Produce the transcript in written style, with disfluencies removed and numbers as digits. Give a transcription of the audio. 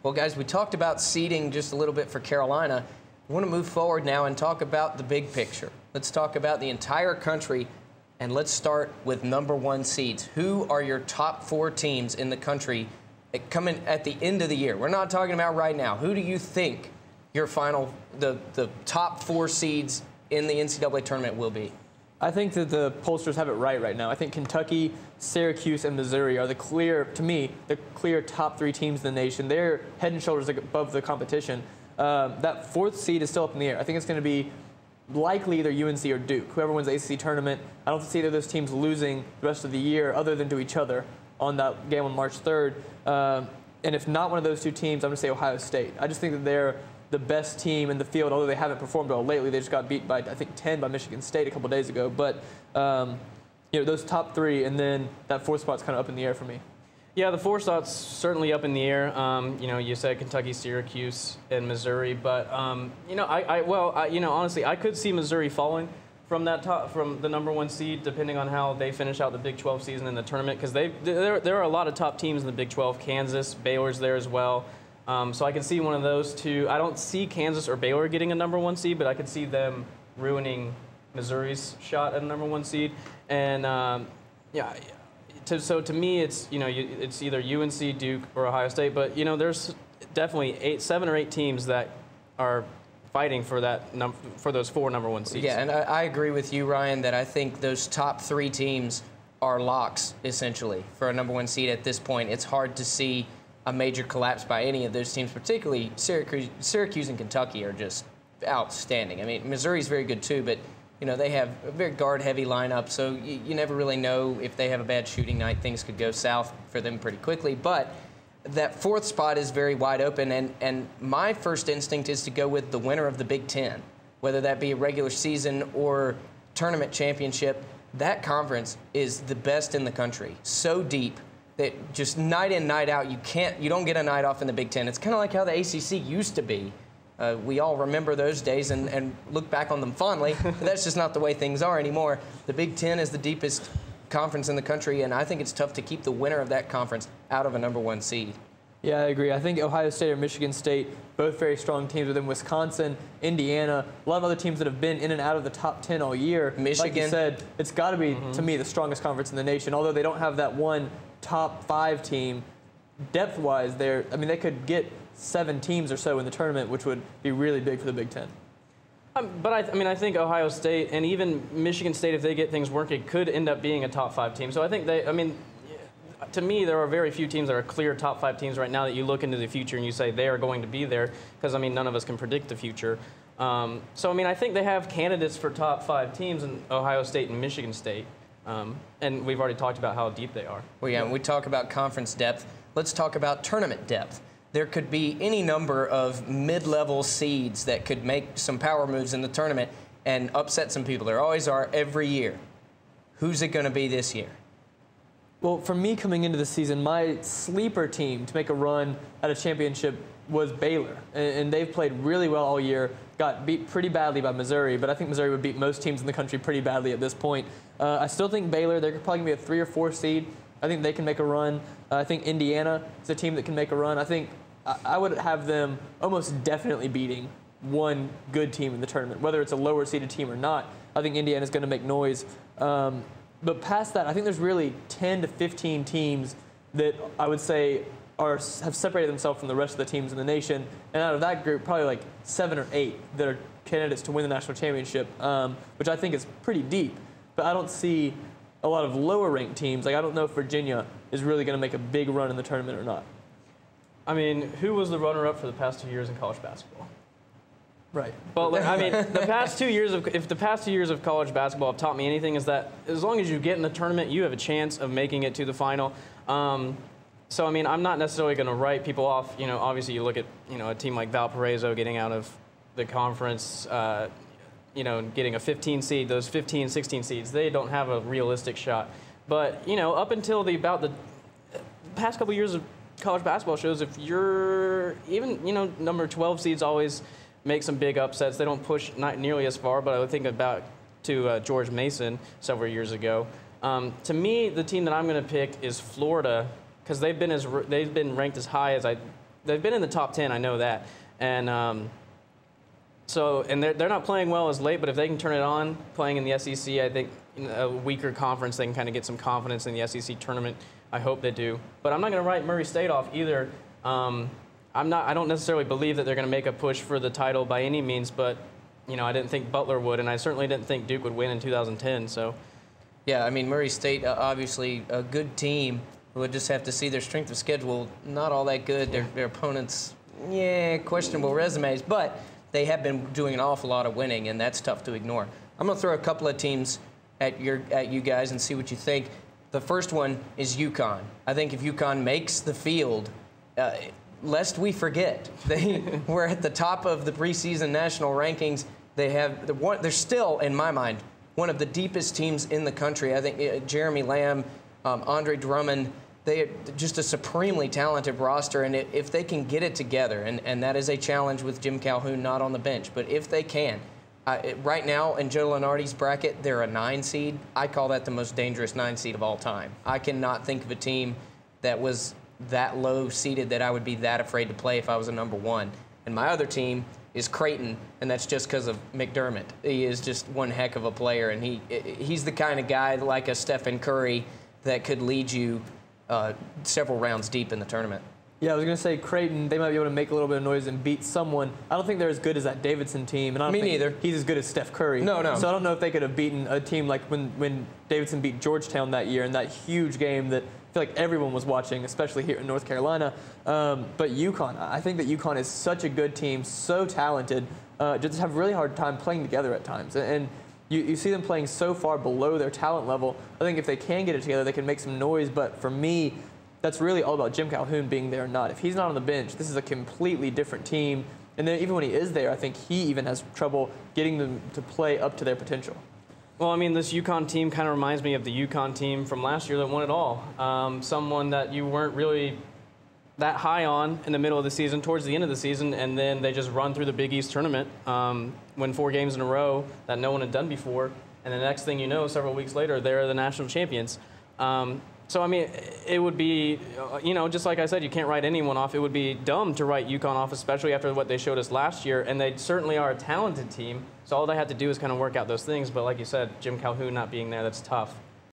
Well, guys, we talked about seeding just a little bit for Carolina. We want to move forward now and talk about the big picture. Let's talk about the entire country, and let's start with #1 seeds. Who are your top 4 teams in the country coming at the end of the year? We're not talking about right now. Who do you think your the top 4 seeds in the NCAA tournament will be? I think that the pollsters have it right now. I think Kentucky, Syracuse, and Missouri are to me, the clear top 3 teams in the nation. They're head and shoulders above the competition. That 4th seed is still up in the air. I think it's going to be likely either UNC or Duke, whoever wins the ACC tournament. I don't see either of those teams losing the rest of the year other than to each other on that game on March 3rd. And if not one of those 2 teams, I'm going to say Ohio State. I just think that they're the best team in the field, although they haven't performed well lately. They just got beat by, I think, 10 by Michigan State a couple days ago. But, those top 3, and then that 4th spot's kind of up in the air for me. Yeah, the 4th spot's certainly up in the air. You said Kentucky, Syracuse, and Missouri, but honestly, I could see Missouri falling from the #1 seed, depending on how they finish out the Big 12 season in the tournament, because there are a lot of top teams in the Big 12. Kansas, Baylor's there as well. So I can see one of those 2. I don't see Kansas or Baylor getting a #1 seed, but I could see them ruining Missouri's shot at a #1 seed. And so to me, it's it's either UNC, Duke, or Ohio State. But there's definitely 7 or 8 teams that are fighting for for those 4 #1 seeds. Yeah, and I agree with you, Ryan, that I think those top 3 teams are locks essentially for a #1 seed at this point. It's hard to see a major collapse by any of those teams, particularly Syracuse and Kentucky are just outstanding. I mean, Missouri's very good too, but they have a very guard-heavy lineup, so you never really know if they have a bad shooting night. Things could go south for them pretty quickly. But that 4th spot is very wide open, and my first instinct is to go with the winner of the Big Ten, whether that be a regular season or tournament championship. That conference is the best in the country, so deep that just night in, night out, you don't get a night off in the Big Ten. It's kind of like how the ACC used to be. We all remember those days and look back on them fondly, but that's just not the way things are anymore. The Big Ten is the deepest conference in the country, and I think it's tough to keep the winner of that conference out of a #1 seed. Yeah, I agree. I think Ohio State or Michigan State, both very strong teams within Wisconsin, Indiana, a lot of other teams that have been in and out of the top 10 all year. Michigan. Like you said, it's got to be, to me, the strongest conference in the nation, although they don't have that one top 5 team. Depth-wise, they could get 7 teams or so in the tournament, which would be really big for the Big Ten. But I think Ohio State and even Michigan State, if they get things working, could end up being a top 5 team. So I think to me, there are very few teams that are clear top 5 teams right now that you look into the future and you say they are going to be there, because none of us can predict the future. I think they have candidates for top 5 teams in Ohio State and Michigan State. And we've already talked about how deep they are. Well, yeah, when we talk about conference depth, let's talk about tournament depth. There could be any number of mid-level seeds that could make some power moves in the tournament and upset some people. There always are every year. Who's it going to be this year? Well, for me coming into the season, my sleeper team to make a run at a championship was Baylor. And they've played really well all year, got beat pretty badly by Missouri, but I think Missouri would beat most teams in the country pretty badly at this point. I still think Baylor, they're probably going to be a 3 or 4 seed. I think they can make a run. I think Indiana is a team that can make a run. I think I would have them almost definitely beating one good team in the tournament, whether it's a lower seeded team or not. I think Indiana is going to make noise. But past that, I think there's really 10 to 15 teams that I would say have separated themselves from the rest of the teams in the nation. And out of that group, probably like 7 or 8 that are candidates to win the national championship, which I think is pretty deep. But I don't see a lot of lower ranked teams. Like, I don't know if Virginia is really going to make a big run in the tournament or not. Who was the runner-up for the past 2 years in college basketball? Right. Well, the past 2 years if the past 2 years of college basketball have taught me anything, is that as long as you get in the tournament, you have a chance of making it to the final. So I'm not necessarily going to write people off. Obviously you look at a team like Valparaiso getting out of the conference, getting a 15 seed. Those 15, 16 seeds, they don't have a realistic shot. But up until about the past couple years of college basketball shows, if you're even number 12 seeds always make some big upsets. They don't push not nearly as far, but I would think about to George Mason several years ago. To me, the team that I'm going to pick is Florida, because they've been ranked as high as they've been in the top 10. I know that, and and they're not playing well as late. But if they can turn it on, playing in the SEC, I think in a weaker conference they can kind of get some confidence in the SEC tournament. I hope they do. But I'm not going to write Murray State off either. I don't necessarily believe that they're going to make a push for the title by any means, but I didn't think Butler would, and I certainly didn't think Duke would win in 2010. So, yeah, I mean Murray State obviously a good team. We'll just have to see their strength of schedule. Not all that good. Their opponents, questionable resumes, but they have been doing an awful lot of winning, and that's tough to ignore. I'm going to throw a couple of teams at you guys and see what you think. The first one is UConn. I think if UConn makes the field, lest we forget, they were at the top of the preseason national rankings. They're still, in my mind, one of the deepest teams in the country. I think Jeremy Lamb, Andre Drummond, they are just a supremely talented roster. And if they can get it together, and that is a challenge with Jim Calhoun not on the bench, but if they can, right now in Joe Lunardi's bracket, they're a 9 seed. I call that the most dangerous 9 seed of all time. I cannot think of a team that was that low seeded that I would be that afraid to play if I was a number 1. And my other team is Creighton, and that's just because of McDermott. He is just one heck of a player, and he's the kind of guy like a Stephen Curry that could lead you several rounds deep in the tournament. Yeah, I was going to say Creighton, they might be able to make a little bit of noise and beat someone. I don't think they're as good as that Davidson team. And I don't think neither. He's as good as Steph Curry. No. So I don't know if they could have beaten a team like when Davidson beat Georgetown that year in that huge game that I feel like everyone was watching, especially here in North Carolina. But UConn, I think that UConn is such a good team, so talented, just have a really hard time playing together at times. And you see them playing so far below their talent level. I think if they can get it together, they can make some noise. But for me, that's really all about Jim Calhoun being there or not. If he's not on the bench, this is a completely different team. And then even when he is there, I think he even has trouble getting them to play up to their potential. Well, I mean, this UConn team kind of reminds me of the UConn team from last year that won it all. Someone that you weren't really that high on in the middle of the season, towards the end of the season, and then they just run through the Big East tournament, win 4 games in a row that no one had done before, and the next thing you know, several weeks later, they're the national champions. So, I mean, it would be, just like I said, you can't write anyone off. It would be dumb to write UConn off, especially after what they showed us last year. And they certainly are a talented team. So all they have to do is kind of work out those things. But like you said, Jim Calhoun not being there, that's tough.